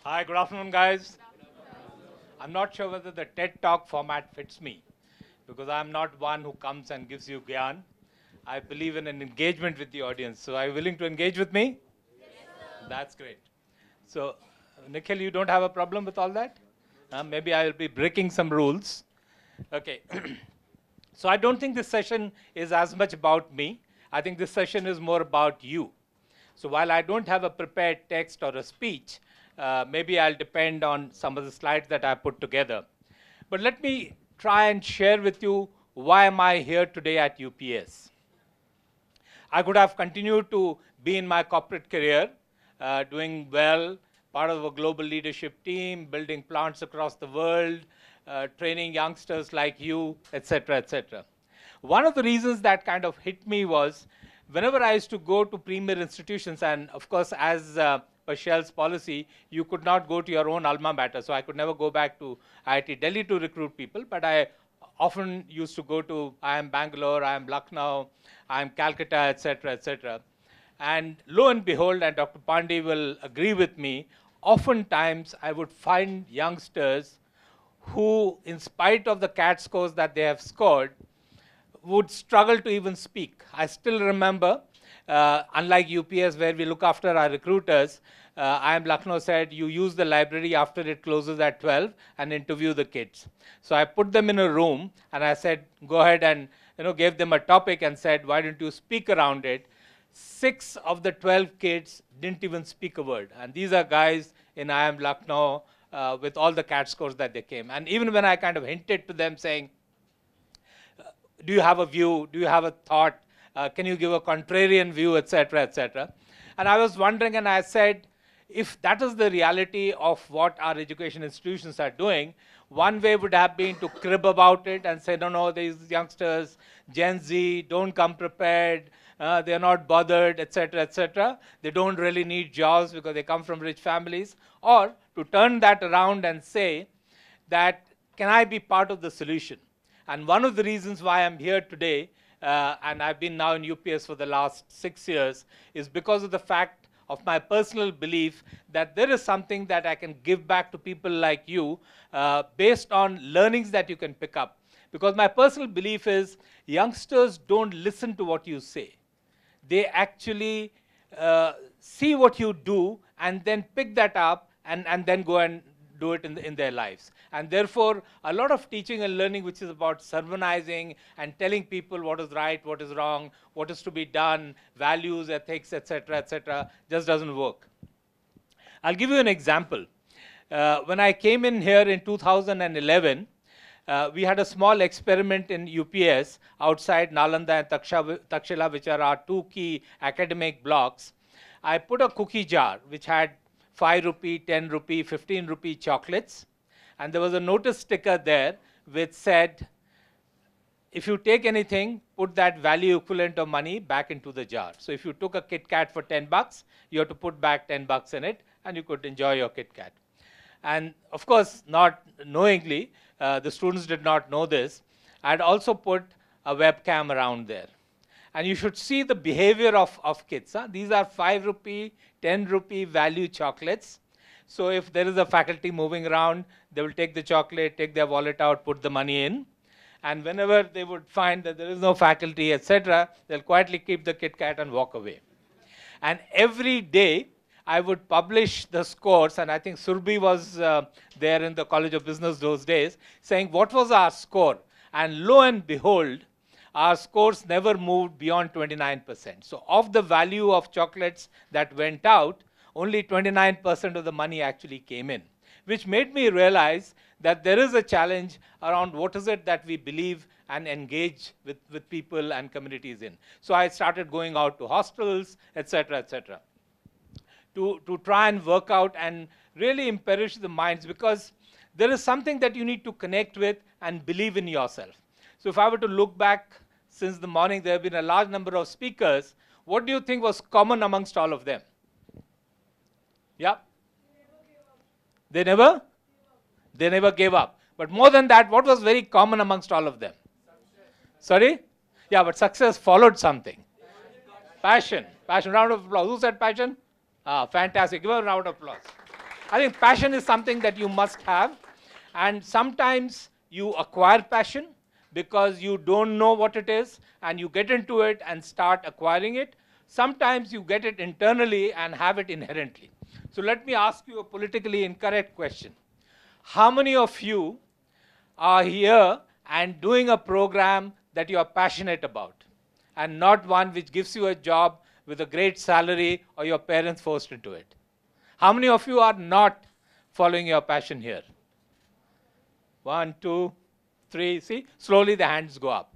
Hi, good afternoon, guys. I'm not sure whether the TED Talk format fits me because I'm not one who comes and gives you gyan. I believe in an engagement with the audience. So, are you willing to engage with me? That's great. So, Nikhil, you don't have a problem with all that? Maybe I will be breaking some rules. Okay. So, I don't think this session is as much about me. I think this session is more about you. So while I don't have a prepared text or a speech, maybe I'll depend on some of the slides that I put together. But let me try and share with you why am I here today at UPS. I could have continued to be in my corporate career, doing well, part of a global leadership team, building plants across the world, training youngsters like you, etc., etc. One of the reasons that kind of hit me was whenever I used to go to premier institutions, and of course, as per Shell's policy, you could not go to your own alma mater. So I could never go back to IIT Delhi to recruit people, but I often used to go to IIM Bangalore, IIM Lucknow, IIM Calcutta, etc., etc. And lo and behold, and Dr. Pandey will agree with me, oftentimes I would find youngsters who, in spite of the CAT scores that they have scored, would struggle to even speak. I still remember, unlike UPS where we look after our recruiters, IIM Lucknow said, you use the library after it closes at 12 and interview the kids. So I put them in a room and I said, go ahead and gave them a topic and said, why don't you speak around it? 6 of the 12 kids didn't even speak a word. And these are guys in IIM Lucknow with all the CAT scores that they came. And even when I kind of hinted to them saying, do you have a view? Do you have a thought? Can you give a contrarian view, etc., etc.? And I was wondering, and I said, if that is the reality of what our education institutions are doing, one way would have been to crib about it and say, no, no, these youngsters, Gen Z, don't come prepared, they're not bothered, etc., etc. They don't really need jobs because they come from rich families. Or to turn that around and say that, can I be part of the solution? And one of the reasons why I'm here today, and I've been now in UPS for the last 6 years, is because of the fact of my personal belief that there is something that I can give back to people like you based on learnings that you can pick up. Because my personal belief is youngsters don't listen to what you say. They actually see what you do and then pick that up and then go and do it in their lives. And therefore, a lot of teaching and learning which is about sermonizing and telling people what is right, what is wrong, what is to be done, values, ethics, etc., just doesn't work. I'll give you an example. When I came in here in 2011, we had a small experiment in UPS outside Nalanda and Takshila, which are our 2 key academic blocks. I put a cookie jar which had 5 rupee, 10 rupee, 15 rupee chocolates. And there was a notice sticker there which said, if you take anything, put that value equivalent of money back into the jar. So if you took a Kit Kat for 10 bucks, you have to put back 10 bucks in it, and you could enjoy your Kit Kat. And of course, not knowingly, the students did not know this, I had also put a webcam around there. And you should see the behavior of kids. These are 5 rupee, 10 rupee value chocolates. So if there is a faculty moving around, they will take the chocolate, take their wallet out, put the money in. And whenever they would find that there is no faculty, etc., they'll quietly keep the Kit Kat and walk away. And every day, I would publish the scores, and I think Surbhi was there in the College of Business those days, saying what was our score. And lo and behold, our scores never moved beyond 29%. So of the value of chocolates that went out, only 29% of the money actually came in, which made me realize that there is a challenge around what is it that we believe and engage with people and communities in. So I started going out to hostels, etc., to try and work out and really impoverish the minds, because there is something that you need to connect with and believe in yourself. So if I were to look back since the morning, there have been a large number of speakers. What do you think was common amongst all of them? Yeah? They never? They never gave up. But more than that, what was very common amongst all of them? Sorry? Yeah, but success followed something. Passion. Passion. Round of applause. Who said passion? Ah, fantastic. Give a round of applause. I think passion is something that you must have. And sometimes you acquire passion because you don't know what it is, and you get into it and start acquiring it. Sometimes you get it internally and have it inherently. So let me ask you a politically incorrect question. How many of you are here and doing a program that you are passionate about, and not one which gives you a job with a great salary or your parents forced into it? How many of you are not following your passion here? 1, 2, 3, see? Slowly the hands go up.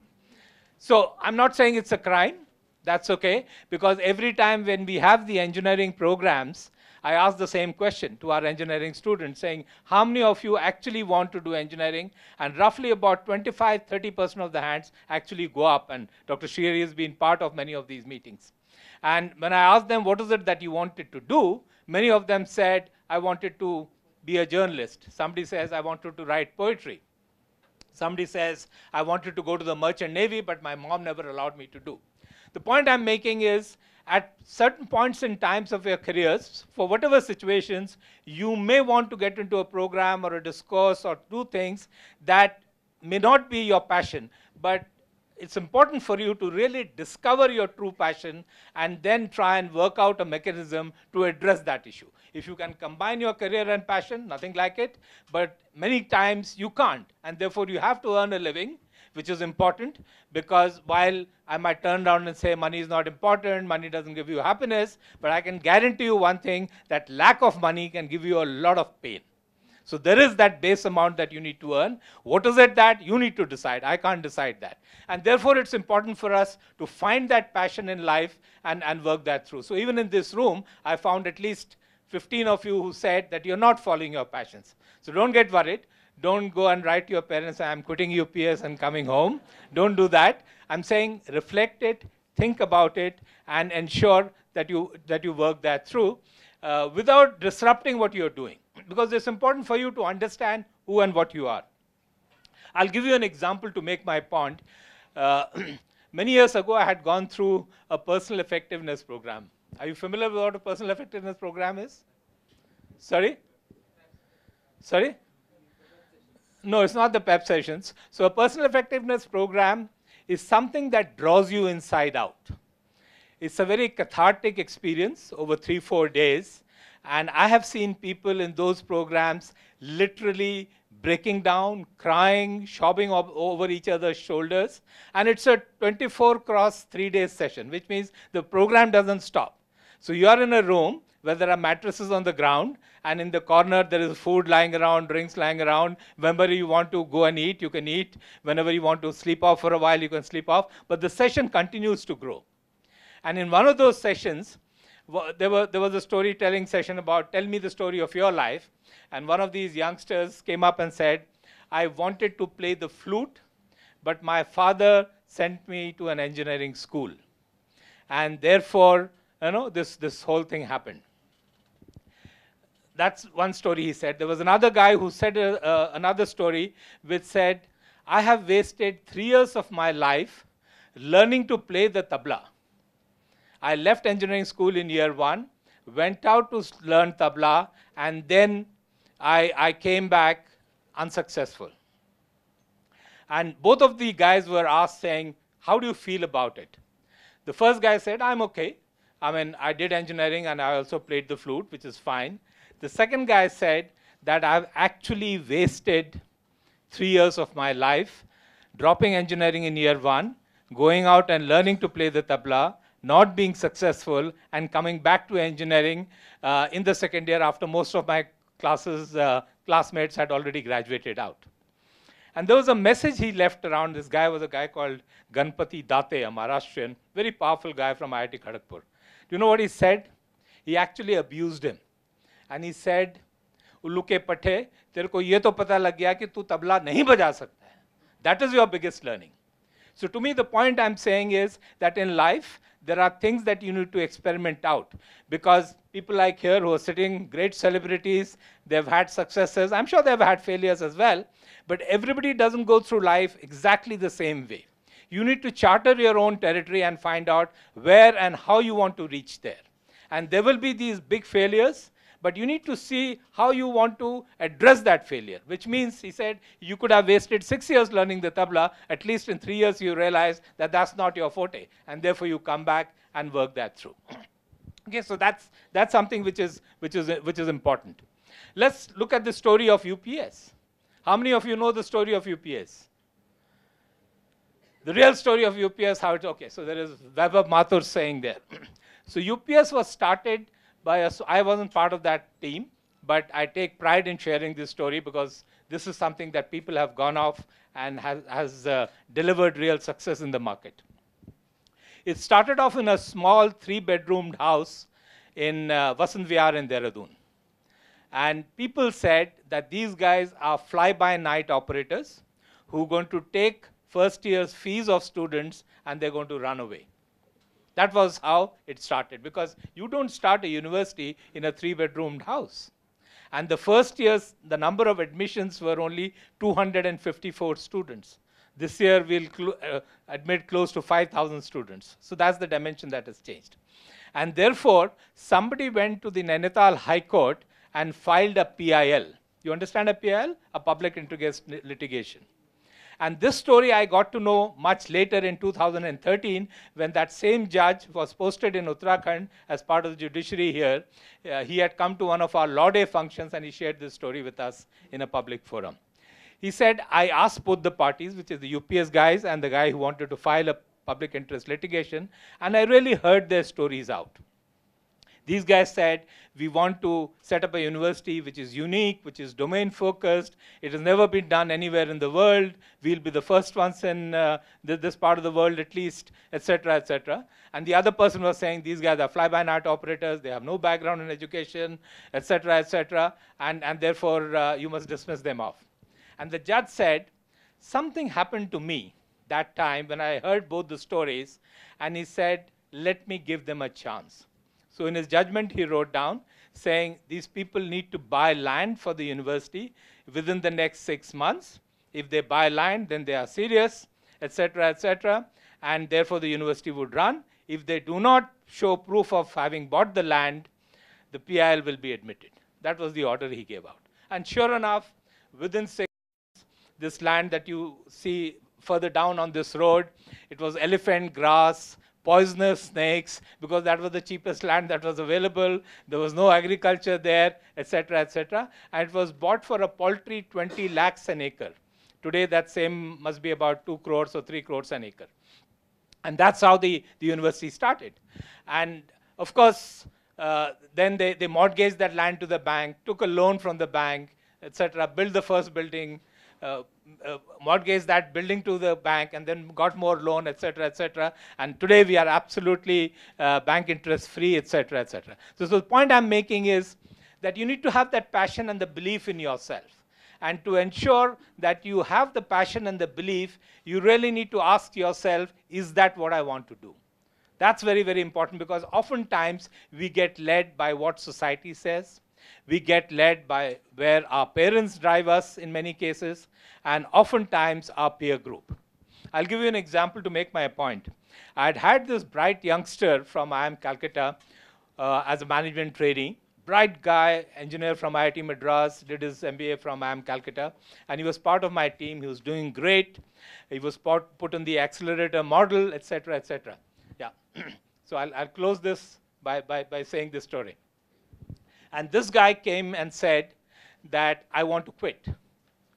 So I'm not saying it's a crime. That's okay, because every time when we have the engineering programs, I ask the same question to our engineering students, saying, how many of you actually want to do engineering? And roughly about 25–30% of the hands actually go up, and Dr. Shiri has been part of many of these meetings. And when I asked them, what is it that you wanted to do? Many of them said, I wanted to be a journalist. Somebody says, I wanted to write poetry. Somebody says, I wanted to go to the merchant navy, but my mom never allowed me to do. The point I'm making is, at certain points in times of your careers, for whatever situations, you may want to get into a program or a discourse or do things that may not be your passion, but it's important for you to really discover your true passion and then try and work out a mechanism to address that issue. If you can combine your career and passion, nothing like it, but many times you can't, and therefore you have to earn a living, which is important, because while I might turn around and say money is not important, money doesn't give you happiness, but I can guarantee you one thing, that lack of money can give you a lot of pain. So there is that base amount that you need to earn. What is it that you need to decide? I can't decide that. And therefore it's important for us to find that passion in life and work that through. So even in this room, I found at least 15 of you who said that you're not following your passions. So don't get worried. Don't go and write to your parents, I'm quitting UPS and coming home. Don't do that. I'm saying reflect it, think about it, and ensure that you work that through without disrupting what you're doing. Because it's important for you to understand who and what you are. I'll give you an example to make my point. Many years ago, I had gone through a personal effectiveness program. Are you familiar with what a personal effectiveness program is? Sorry? Sorry? No, it's not the PEP sessions. So a personal effectiveness program is something that draws you inside out. It's a very cathartic experience over 3–4 days. And I have seen people in those programs literally breaking down, crying, sobbing over each other's shoulders. And it's a 24x3 session, which means the program doesn't stop. So you are in a room where there are mattresses on the ground, and in the corner there is food lying around, drinks lying around. Whenever you want to go and eat, you can eat. Whenever you want to sleep off for a while, you can sleep off. But the session continues to grow. And in one of those sessions, there was a storytelling session about, tell me the story of your life. And one of these youngsters came up and said, I wanted to play the flute, but my father sent me to an engineering school. And therefore, this whole thing happened. That's one story he said. There was another guy who said another story which said, I have wasted 3 years of my life learning to play the tabla. I left engineering school in year 1, went out to learn tabla, and then I came back unsuccessful. And both of the guys were asked saying, how do you feel about it? The first guy said, I'm okay. I mean, I did engineering and I also played the flute, which is fine. The second guy said that I've actually wasted 3 years of my life dropping engineering in year 1, going out and learning to play the tabla, not being successful, and coming back to engineering in the second year after most of my classmates had already graduated out. And there was a message he left around. This guy was a guy called Ganpati Date, a Maharashtrian, very powerful guy from IIT Kharagpur. Do you know what he said? He actually abused him. And he said, Ullu ke pathe, tere ko ye to pata lag gaya ki tu tabla nahi baja sakta hai. That is your biggest learning. So to me, the point I'm saying is that in life, there are things that you need to experiment out. Because people like here who are sitting, great celebrities, they've had successes. I'm sure they've had failures as well. But everybody doesn't go through life exactly the same way. You need to charter your own territory and find out where and how you want to reach there. And there will be these big failures, but you need to see how you want to address that failure, which means, he said, you could have wasted 6 years learning the tabla. At least in 3 years, you realize that that's not your forte, and therefore you come back and work that through. Okay, so that's something which is important. Let's look at the story of UPS. How many of you know the story of UPS? The real story of UPS, how it's okay. So there is Weber Mathur saying there. So UPS was started by I wasn't part of that team, but I take pride in sharing this story because this is something that people have gone off and has delivered real success in the market. It started off in a small 3-bedroomed house in Vasant Vihar in Dehradun. And people said that these guys are fly-by-night operators who are going to take first year's fees of students and they're going to run away. That was how it started, because you don't start a university in a 3-bedroomed house. And the first years, the number of admissions were only 254 students. This year, we'll admit close to 5,000 students. So that's the dimension that has changed. And therefore, somebody went to the Nainital High Court and filed a PIL. You understand a PIL? A public interest litigation. And this story I got to know much later in 2013 when that same judge was posted in Uttarakhand as part of the judiciary here. He had come to one of our Law Day functions and he shared this story with us in a public forum. He said, I asked both the parties, which is the UPS guys and the guy who wanted to file a public interest litigation, and I really heard their stories out. These guys said, we want to set up a university which is unique, which is domain focused. It has never been done anywhere in the world. We'll be the first ones in this part of the world at least, etc., etc. And the other person was saying, these guys are fly-by-night operators. They have no background in education, etc., etc. And therefore, you must dismiss them off. And the judge said, something happened to me that time when I heard both the stories. And he said, let me give them a chance. So in his judgment, he wrote down saying these people need to buy land for the university within the next 6 months. If they buy land, then they are serious, etc., etc. And therefore, the university would run. If they do not show proof of having bought the land, the PIL will be admitted. That was the order he gave out. And sure enough, within 6 months, this land that you see further down on this road, it was elephant grass, poisonous snakes, because that was the cheapest land that was available. There was no agriculture there, etc., etc. And it was bought for a paltry 20 lakhs an acre. Today, that same must be about 2 crores or 3 crores an acre. And that's how the university started. And of course, then they mortgaged that land to the bank, took a loan from the bank, etc., built the first building, mortgaged that building to the bank, and then got more loan, etc., etc. And today we are absolutely bank interest free, etc., etc. So the point I'm making is that you need to have that passion and the belief in yourself. And to ensure that you have the passion and the belief, you really need to ask yourself, is that what I want to do? That's very, very important, because oftentimes we get led by what society says. We get led by where our parents drive us in many cases, and oftentimes our peer group. I'll give you an example to make my point. I had this bright youngster from IIM Calcutta as a management trainee. Bright guy, engineer from IIT Madras, did his MBA from IIM Calcutta, and he was part of my team. He was doing great. He was put in the accelerator model, etc., etc. Yeah. So I'll close this by saying this story. And this guy came and said that I want to quit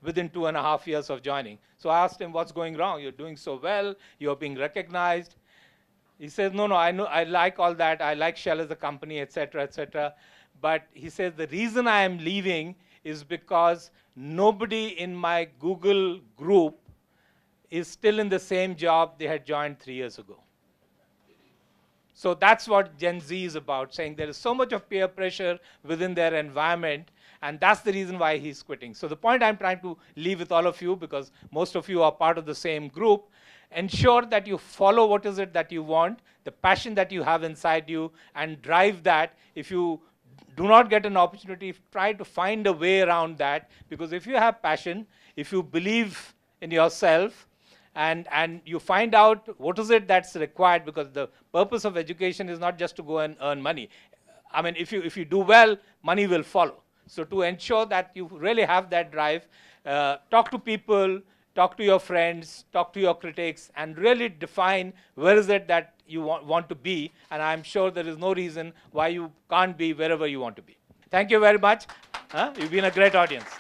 within 2.5 years of joining. So I asked him, what's going wrong? You're doing so well. You're being recognized. He says, no, I know, I like all that. I like Shell as a company, etc., etc. But he says, the reason I am leaving is because nobody in my Google group is still in the same job they had joined 3 years ago. So that's what Gen Z is about, saying there is so much of peer pressure within their environment, and that's the reason why he's quitting. So the point I'm trying to leave with all of you, because most of you are part of the same group, ensure that you follow what is it that you want, the passion that you have inside you, and drive that. If you do not get an opportunity, try to find a way around that, because if you have passion, if you believe in yourself, and you find out what is it that's required, because the purpose of education is not just to go and earn money. I mean, if you do well, money will follow. So to ensure that you really have that drive, talk to people, talk to your friends, talk to your critics, and really define where is it that you want to be. And I'm sure there is no reason why you can't be wherever you want to be. Thank you very much. You've been a great audience.